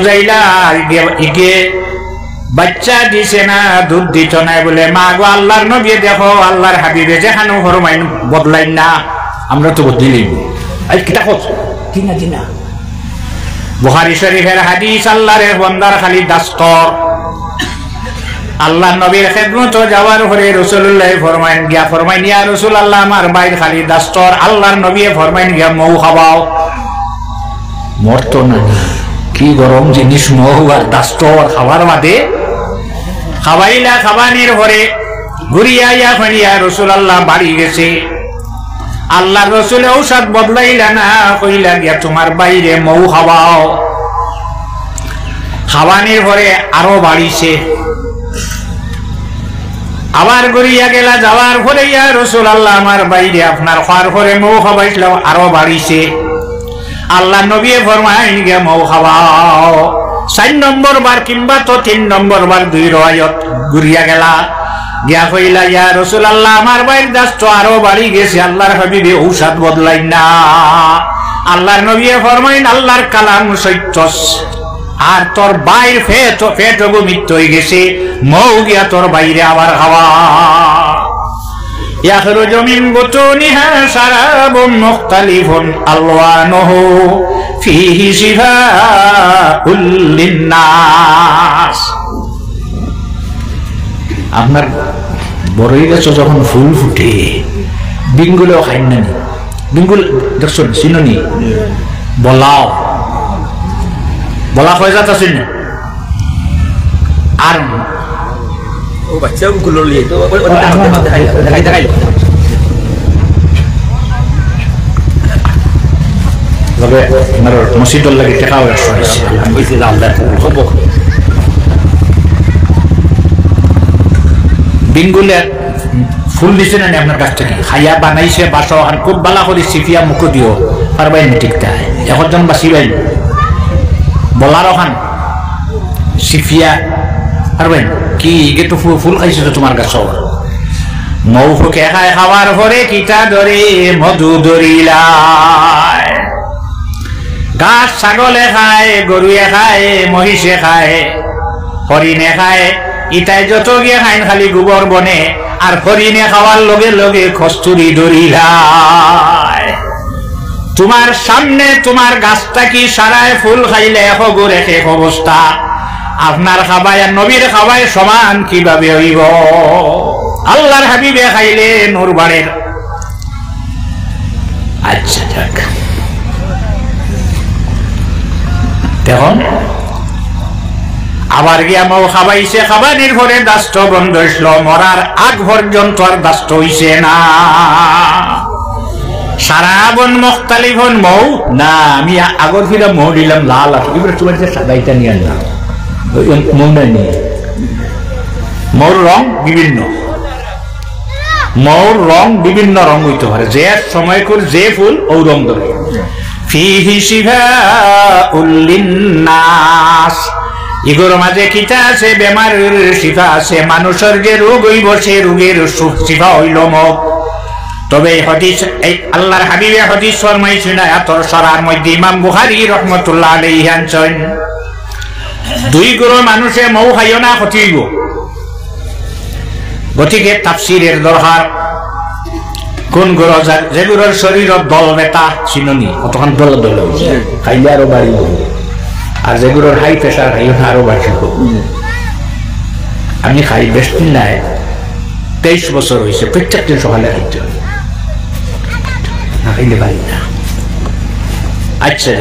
বুঝাইলা ইগে বাচ্চা দিছে না দুধ দিত নাই বলে মা গো আল্লাহর নবী দেখো আল্লাহর হাবিবে যেখানে ফরমাইন বদলাই না আমরা তো বদলাই আই কিতা কত কিনা দিনা বুখারী শরীফের হাদিস আল্লাহর বান্দার খালি দাস্তর আল্লাহ নবীর খেদমত যাওয়ার পরে রাসূলুল্লাহ ফরমাইন গিয়া ফরমাইন ইয়া রাসূলুল্লাহ আমার বাইর খালি দাস্তর আল্লাহর নবী ফরমাইন গিয়া মৌ খাওয়াও মরতো না কি গরম জিনিস মৌ আর দাস্তর খাবার বাদে খাওয়াইলা খাবানির পরে ঘুরিয়া ইয়া ফিরিয়া রাসূলুল্লাহ বাড়ি গেছে আল্লাহর রাসূল ঔষধ বদলাইলা না কইলা গিয়া তোমার বাইরে মৌ খাওয়াও খাওয়ানির পরে আরো বাড়িছে আবার ঘুরিয়া গেলা যাওয়ার পরে ইয়া রাসূলুল্লাহ আমার বাইরে আপনার খাওয়ার পরে মৌ খাওয়াইছিল আরো বাড়িছে আল্লাহ নবী ফরমাইন গিয়া মৌ খাওয়াও 4 নম্বর বার কিংবা তো 3 নম্বর বার দুই রায়াত ঘুরিয়া গেলা গিয়া কইলা ইয়া রাসূলুল্লাহ আমার বাইর দাস্ত আরো বাড়ি গেছে আল্লাহর হাবিবে ঔষধ বদলাই না আল্লাহর নবী ফরমাইন আল্লাহর কালাম সত্য আর তোর বাইর পেট মিথ্য হয়ে গেছে মৌ গিয়া তোর বাইরে আবার খাওয়া ইয়াখরুজু মিন বুতুনিহা শারাবুন মুখতালিফুন আলওয়ানুহু ফীহি শিফাউল লিন্নাস আপনার বড়ই গাছ যখন ফুল ফুটে বিঙ্গুলেও খাই না বিঙ্গুল দেখছেন চিনি বলাও বলা হয়ে যাচ্ছে না আর ও বাচ্চা গুলো লিয়ে তো দেখাই তবে আমার মসজিদের লাগে টাকাও আসছে আমি কইছি আল্লাহ খুব বিঙ্গুলে ফুল দিছে না আপনার কাছ থেকে খাইয়া বানাইছে বাসা খুব বালা করে সিফিয়া মুখ দিও পারবাই না ঠিকটা এখন জন বাসিবাই বলার ওখান সিফিয়া পারবেন কি গেটু ফুল খাইছে তো তোমার কাছে মৌ ফুকে খায় খাওয়ার পরে কিটা ধরে মধু ধরিলায় ঘাস ছাগলে খায় গরুয়ে খায় মহিষে খায় হরিণে খায় ইটাই যত গিয়ে খাইন খালি গোবর বনে আর হরিণে খাওয়ার লগে লগে কস্তুরি ধরিলায় তোমার সামনে তোমার গাছটা কি সারায় ফুল খাইলে হগুর এক অবস্থা আপনার খাবায় আর নবীর খাবায় সমান কিভাবে হইব আল্লাহর হাবিবে খাইলে নূর বাড়ের আচ্ছা যাক দেখুন আবার গিয়া মৌ খাবাইছে খাবানির ঘরে দাস্ত বন্ধ হইল মরার আগ পর্যন্ত আর দাস্ত হইছে না শারাবুন মুখতালিফুন মৌ না আমি আগর ফিরা মৌ দিলাম লাল আর এবারে তোমার যে সাদাইটা নিয়ে আনলাম মৌ না নিয়ে মৌর রং বিভিন্ন মৌর রং বিভিন্ন রং হইতে পারে যে সময় করে যে ফুল ও রং ধরে ফিহি শিফাউল লিন্নাস এগুলোর মাঝে কিতা আছে বেমারের শিফা আছে মানুষের যে রোগ হইব সে রোগের শিফা হইল মৌ তবে হাদিস এই আল্লাহর হাবিবে হাদিস ফরমাইছেন আয়াতর সরার মধ্যে ইমাম বুখারী রাহমাতুল্লাহ আলাইহি আনছেন দুই গ্রহ মানুষে মৌ খাইও না হতিব গতিকে তাফসীরের দরকার কোন গ্রহ যে গ্রহের শরীরের দল বেতা চিননি কতক্ষণ দল দল খাইলে আরো বাড়িব আর যে গ্রহের হাই প্রেসার খাইও না আরো বাড়িব আমি খাই বেশি নাই 23 বছর হয়েছে প্রত্যেক দিন সকালে খাইতে হয় না খাইলে পারি না আচ্ছা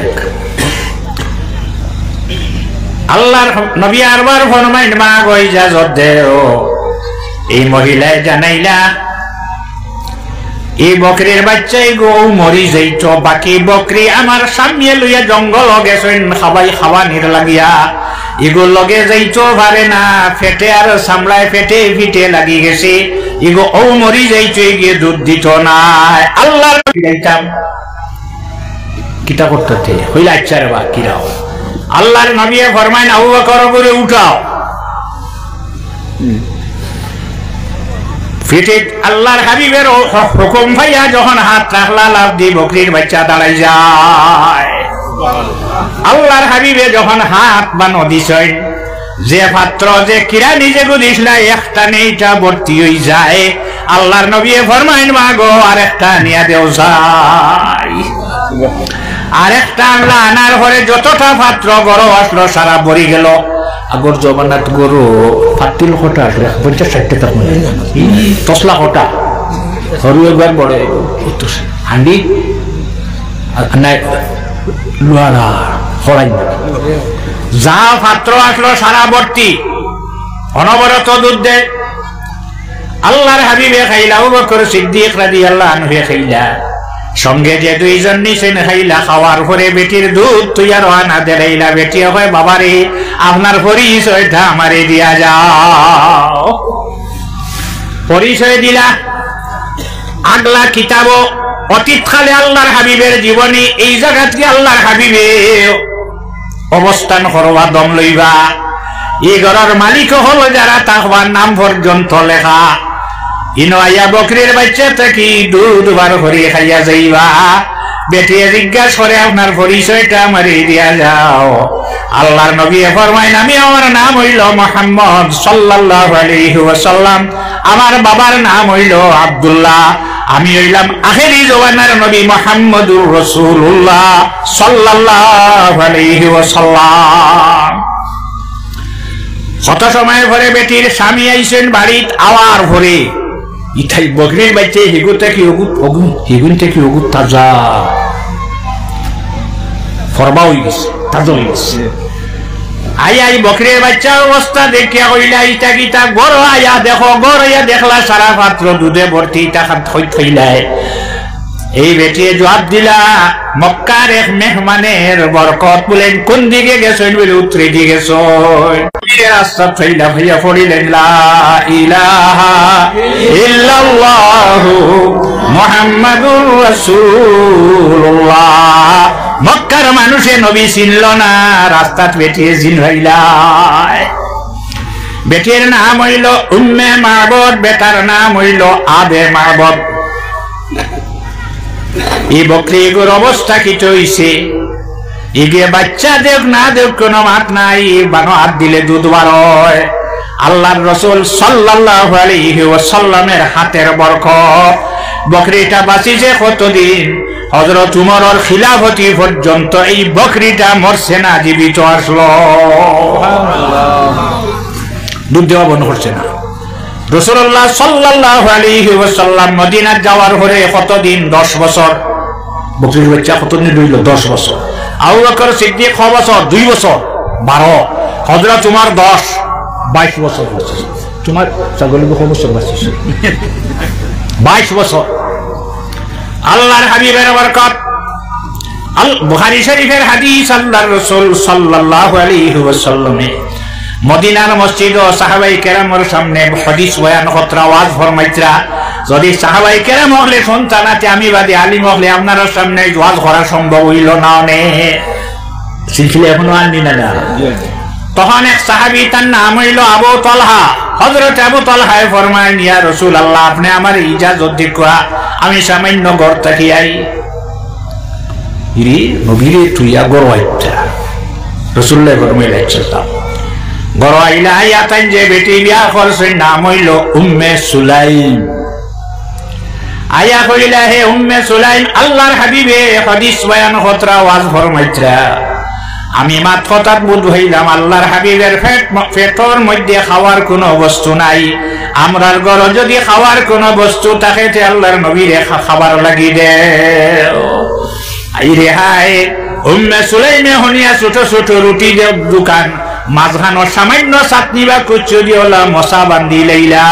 আল্লাহর নবী আরবার ফরমাইন মা গো ইজাজত দেও এই মহিলায় জানাইলা এই বকরির বাচ্চাই গো মরি যাইতো বাকি বকরি আমার সামনে লইয়া জঙ্গল গেছেন খাবাই খাওয়ানির লাগিয়া এগো লগে যাইতো পারে না ফেটে আর সামলায় ফেটে ফিটে লাগি গেছে এগো ও মরি যাইতো গিয়ে দুধ দিত না আল্লাহর যাইতাম কিতা করতে হইলে আচ্ছা রে বা কিরাও আল্লাহর নবী ফরমাইন আবু বকর করে উঠাও ফিটে আল্লাহর হাবিবের হুকুম ভাইয়া যখন হাত রাখলা লাভ দিয়ে বকরির বাচ্চা দাঁড়াই যায় আল্লাহর হাবিবে যখন হাত বানো দিছেন যে পাত্র যে কিরা নিজে গুদিস না একটা নেইটা ভর্তি হয়ে যায় আল্লাহর নবী ফরমাইন মাগো আর একটা নিয়া দেও যাই আর একটা আল্লাহ আনার পরে যতটা পাত্র গরো আসলো সারা ভরি গেল আগর জমানাত গরু ফাতিল কোটা আসলে 50-60 টাকা মনে তসলা কোটা সরু একবার বড় হান্ডি লোহারা হরাই যা পাত্র আসলো সারা ভর্তি অনবরত দুধ দেয় আল্লাহর হাবিবে খাইলা আবু বকর সিদ্দিক রাদিয়াল্লাহু আনহু খাইলা সঙ্গে যে দুইজন নিছেন খাইলা খাওয়ার পরে বেটির দুধ তুই আর আনা দেলাইলা বেটি হয় বাবারে আপনার পরিচয়টা আমারে দিয়া যাও পরিচয় দিলা আগলা কিতাব অতীতকালে আল্লাহর হাবিবের জীবনী এই জায়গাতে আল্লাহর হাবিবে অবস্থান করবা দম লইবা এই ঘরের মালিক হলো যারা তাকবার নাম পর্যন্ত লেখা ইনো আইয়া বকরির বাচ্চা থেকে দুধ বার করে খাইয়া যাইবা বেটিয়ে জিজ্ঞাসা করে আপনার পরিচয়টা আমারে দিয়া যাও আল্লাহর নবী ফরমাইন আমি আমার নাম হইল মুহাম্মদ সাল্লাল্লাহু আলাইহি ওয়াসাল্লাম আমার বাবার নাম হইল আব্দুল্লাহ আমি হইলাম আখেরি জমানার নবী মুহাম্মদুর রাসূলুল্লাহ সাল্লাল্লাহু আলাইহি ওয়াসাল্লাম কত সময় পরে বেটির স্বামী আইছেন বাড়িত আওয়ার ভরে ইথাই বকরির বাচ্চা হিগুতে কি হিগুন থেকে ওগুত তাজা ফরবা হয়ে গেছে তাজা হয়ে গেছে আই বকরির বাচ্চার অবস্থা দেখিয়া কইলা ইটা কিতা গড় আয়া দেখো গড় আয়া দেখলা সারা পাত্র দুধে ভর্তি ইটা থইলাই এই বেটিয়ে জবাব দিলা মক্কার এক মেহমানের বরকত বলেন কোন দিকে গেছেন বলে উত্তরে দিকে গেছেন রাস্তা ফেলা ভাইয়া পড়িলেন লা ইলাহা ইল্লাল্লাহু মুহাম্মাদুর রাসূলুল্লাহ মক্কার মানুষে নবী চিনল না রাস্তাত বেটিয়ে জিন হইলাই বেটির নাম হইল উম্মে মাবদ বেটার নাম হইল আবে মাবদ এই বকরিগুর অবস্থা কি হইছে এগিয়ে বাচ্চা দেখ না দেখ কোনো মাত নাই বানো হাত দিলে দুধ বার হয় আল্লাহর রাসূল সাল্লাল্লাহু আলাইহি ওয়াসাল্লামের হাতের বরকত বকরিটা বাঁচিছে কতদিন হযরত উমরের খিলাফতি পর্যন্ত এই বকরিটা মরছে না জীবিত আসলো দুধ দেওয়া বন্ধ করছে না রাসূলুল্লাহ সাল্লাল্লাহু আলাইহি ওয়াসাল্লাম মদিনা যাওয়ার পরে কতদিন 10 বছর বকরির বাচ্চা কতদিন রইল 10 বছর আবু বকর সিদ্দিক 6 বছর 2 বছর 12 হযরত উমর 10 22 বছর হচ্ছে তোমার ছাগলের 6 বছর বাঁচিছে 22 বছর আল্লাহর হাবিবের বরকত আল বুখারী শরীফের হাদিস আল্লাহর রাসূল সাল্লাল্লাহু আলাইহি ওয়াসাল্লামে মদিনার মসজিদ ও সাহাবায়ে কেরামের সামনে হাদিস বয়ান করা ওয়াজ ফরমাইতরা যদি সাহাবায়ে কেরাম হলে সন্তানাতে আমি বাদী আলিম হলে আপনার সামনে ওয়াজ করা সম্ভব হইল না নে সিলসিলা এখনো আননি না তখন এক সাহাবী তার নাম হইল আবু তালহা হযরত আবু তালহা ফরমায়েন ইয়া রাসূলুল্লাহ আপনি আমার ইজাজত দিকরা আমি সামান্য ঘর থেকে আই ইরি নবীরে তুইয়া ঘর আইতা রাসূলুল্লাহ ফরমাইলেন চলতা ঘর আইলা আয়াতান যে বেটি বিয়া করছে নাম হইল উম্মে সুলাইম আয়া কইলা হে উম্মে সুলাইম আল্লাহর হাবিবে হাদিস বয়ান করা ওয়াজ ফরমাইতরা আমি মাত্রতাত বুঝ হইলাম আল্লাহর হাবিবের পেটর মধ্যে খাওয়ার কোনো বস্তু নাই আমরার ঘর যদি খাওয়ার কোনো বস্তু থাকে তে আল্লাহর নবীরে খাবার লাগি দে আই রে হাই উম্মে সুলাইমে হনিয়া ছোট ছোট রুটি দে দোকান মাঝখানো সামান্য চাটনি বা কচুরি ওলা মশা বান্ধি লইলা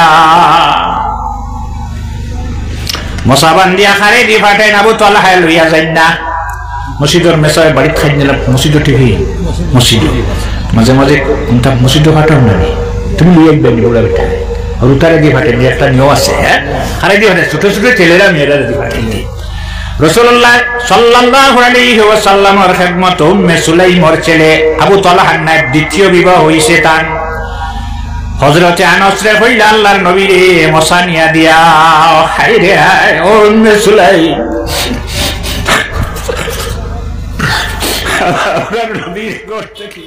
মশা বান্ধিয়া খারে দি ফাটাই আবু তালহা লইয়া যাই না মসজিদের মেসায় বাড়ি খাই নিলাম মসজিদ টিভি মসজিদ মাঝে মাঝে মসজিদ ফাটাও না তুমি লিয়ে একবার ওরা বেটা আর উতারে দিয়ে ফাটেন একটা নিয়ম আছে হ্যাঁ খারে দিয়ে ফাটে ছোট ছোট ছেলেরা মেয়েরা দিয়ে ফাটেন রাসূলুল্লাহ সাল্লাল্লাহু আলাইহি ওয়াসাল্লামের খিদমত উম্মে সুলাইমের ছেলে আবু তালহার নাম দ্বিতীয় বিবাহ হইছে তার হযরতে আনাস রে কইলা আল্লাহর নবী রে মশা নিয়া দিয়া হায় রে হায় ও উম্মে সুলাইম নবীর ঘর থেকে